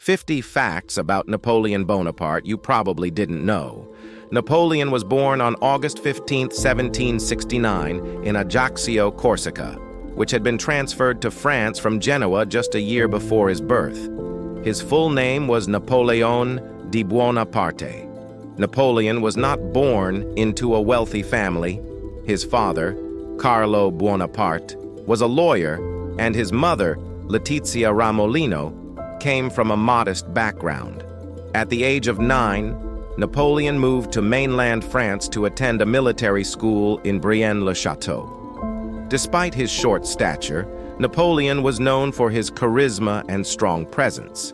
50 facts about Napoleon Bonaparte you probably didn't know. Napoleon was born on August 15, 1769, in Ajaccio, Corsica, which had been transferred to France from Genoa just a year before his birth. His full name was Napoleon di Bonaparte. Napoleon was not born into a wealthy family. His father, Carlo Bonaparte, was a lawyer, and his mother, Letizia Ramolino, came from a modest background. At the age of 9, Napoleon moved to mainland France to attend a military school in Brienne-le-Château. Despite his short stature, Napoleon was known for his charisma and strong presence.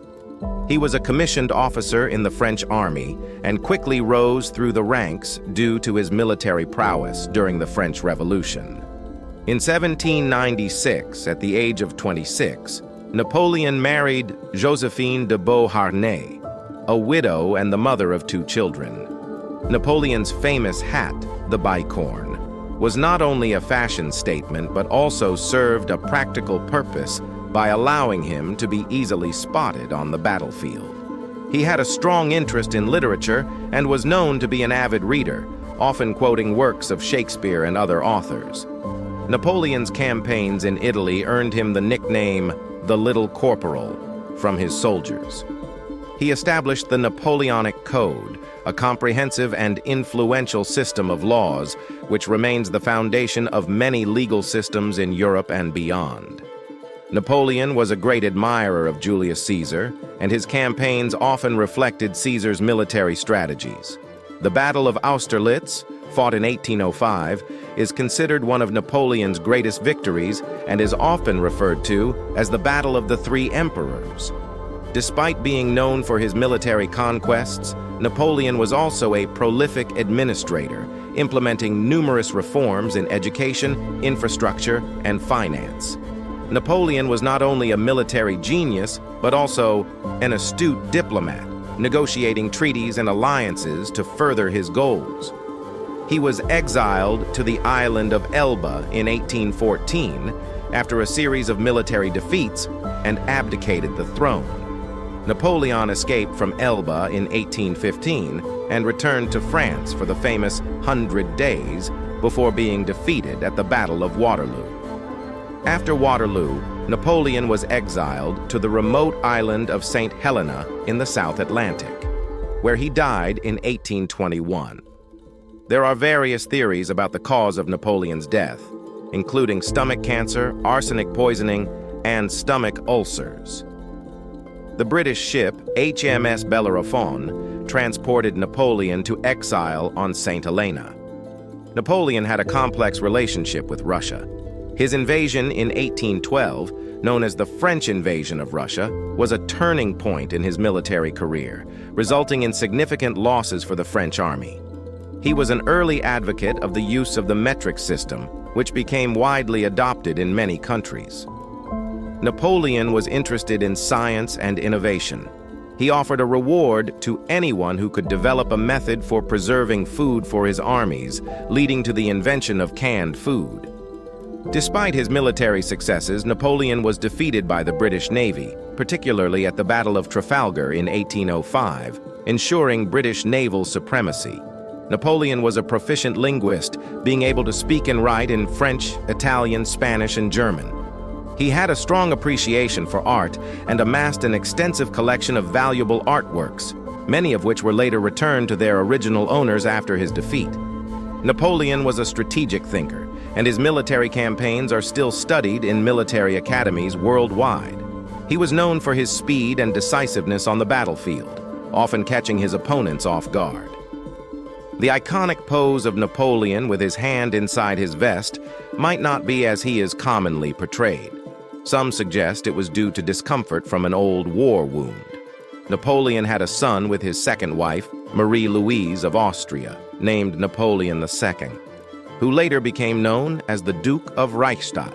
He was a commissioned officer in the French army and quickly rose through the ranks due to his military prowess during the French Revolution. In 1796, at the age of 26, Napoleon married Josephine de Beauharnais, a widow and the mother of 2 children. Napoleon's famous hat, the bicorn, was not only a fashion statement but also served a practical purpose by allowing him to be easily spotted on the battlefield. He had a strong interest in literature and was known to be an avid reader, often quoting works of Shakespeare and other authors. Napoleon's campaigns in Italy earned him the nickname the Little Corporal from his soldiers. He established the Napoleonic Code, a comprehensive and influential system of laws which remains the foundation of many legal systems in Europe and beyond. Napoleon was a great admirer of Julius Caesar, and his campaigns often reflected Caesar's military strategies. The Battle of Austerlitz, fought in 1805, is considered one of Napoleon's greatest victories and is often referred to as the Battle of the Three Emperors. Despite being known for his military conquests, Napoleon was also a prolific administrator, implementing numerous reforms in education, infrastructure, and finance. Napoleon was not only a military genius, but also an astute diplomat, negotiating treaties and alliances to further his goals. He was exiled to the island of Elba in 1814 after a series of military defeats and abdicated the throne. Napoleon escaped from Elba in 1815 and returned to France for the famous 100 Days before being defeated at the Battle of Waterloo. After Waterloo, Napoleon was exiled to the remote island of St. Helena in the South Atlantic, where he died in 1821. There are various theories about the cause of Napoleon's death, including stomach cancer, arsenic poisoning, and stomach ulcers. The British ship HMS Bellerophon transported Napoleon to exile on St. Helena. Napoleon had a complex relationship with Russia. His invasion in 1812, known as the French invasion of Russia, was a turning point in his military career, resulting in significant losses for the French army. He was an early advocate of the use of the metric system, which became widely adopted in many countries. Napoleon was interested in science and innovation. He offered a reward to anyone who could develop a method for preserving food for his armies, leading to the invention of canned food. Despite his military successes, Napoleon was defeated by the British Navy, particularly at the Battle of Trafalgar in 1805, ensuring British naval supremacy. Napoleon was a proficient linguist, being able to speak and write in French, Italian, Spanish, and German. He had a strong appreciation for art and amassed an extensive collection of valuable artworks, many of which were later returned to their original owners after his defeat. Napoleon was a strategic thinker, and his military campaigns are still studied in military academies worldwide. He was known for his speed and decisiveness on the battlefield, often catching his opponents off guard. The iconic pose of Napoleon with his hand inside his vest might not be as he is commonly portrayed. Some suggest it was due to discomfort from an old war wound. Napoleon had a son with his second wife, Marie Louise of Austria, named Napoleon II, who later became known as the Duke of Reichstadt.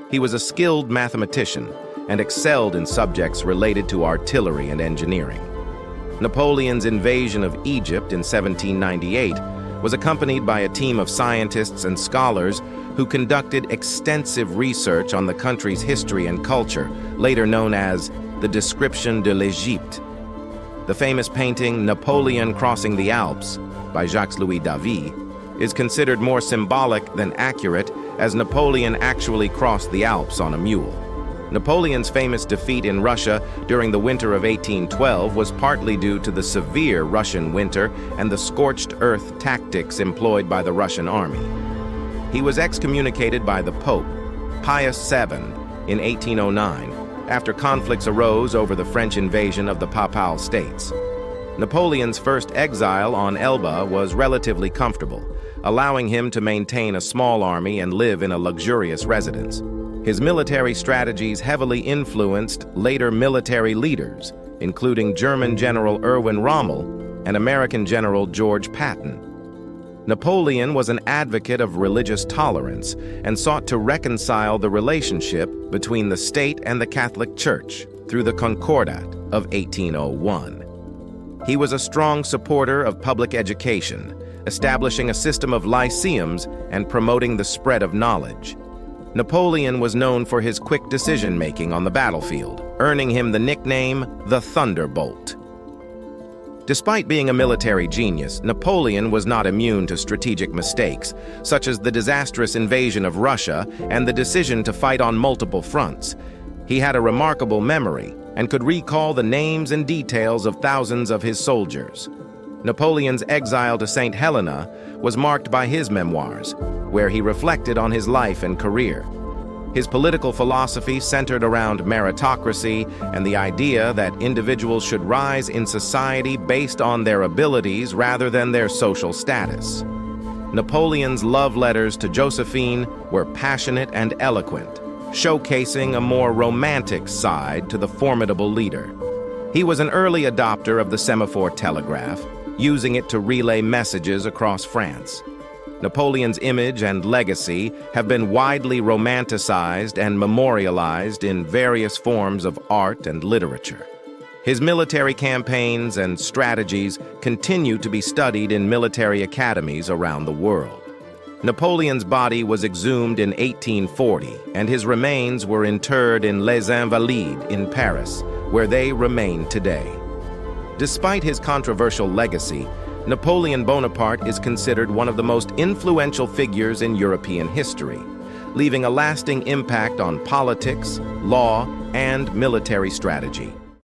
He was a skilled mathematician and excelled in subjects related to artillery and engineering. Napoleon's invasion of Egypt in 1798 was accompanied by a team of scientists and scholars who conducted extensive research on the country's history and culture, later known as the Description de l'Égypte. The famous painting Napoleon Crossing the Alps by Jacques-Louis David is considered more symbolic than accurate, as Napoleon actually crossed the Alps on a mule. Napoleon's famous defeat in Russia during the winter of 1812 was partly due to the severe Russian winter and the scorched earth tactics employed by the Russian army. He was excommunicated by the Pope, Pius VII, in 1809, after conflicts arose over the French invasion of the Papal States. Napoleon's first exile on Elba was relatively comfortable, allowing him to maintain a small army and live in a luxurious residence. His military strategies heavily influenced later military leaders, including German General Erwin Rommel and American General George Patton. Napoleon was an advocate of religious tolerance and sought to reconcile the relationship between the state and the Catholic Church through the Concordat of 1801. He was a strong supporter of public education, establishing a system of lyceums and promoting the spread of knowledge. Napoleon was known for his quick decision-making on the battlefield, earning him the nickname the Thunderbolt. Despite being a military genius, Napoleon was not immune to strategic mistakes, such as the disastrous invasion of Russia and the decision to fight on multiple fronts. He had a remarkable memory and could recall the names and details of thousands of his soldiers. Napoleon's exile to St. Helena was marked by his memoirs, where he reflected on his life and career. His political philosophy centered around meritocracy and the idea that individuals should rise in society based on their abilities rather than their social status. Napoleon's love letters to Josephine were passionate and eloquent, showcasing a more romantic side to the formidable leader. He was an early adopter of the semaphore telegraph, using it to relay messages across France. Napoleon's image and legacy have been widely romanticized and memorialized in various forms of art and literature. His military campaigns and strategies continue to be studied in military academies around the world. Napoleon's body was exhumed in 1840, and his remains were interred in Les Invalides in Paris, where they remain today. Despite his controversial legacy, Napoleon Bonaparte is considered one of the most influential figures in European history, leaving a lasting impact on politics, law, and military strategy.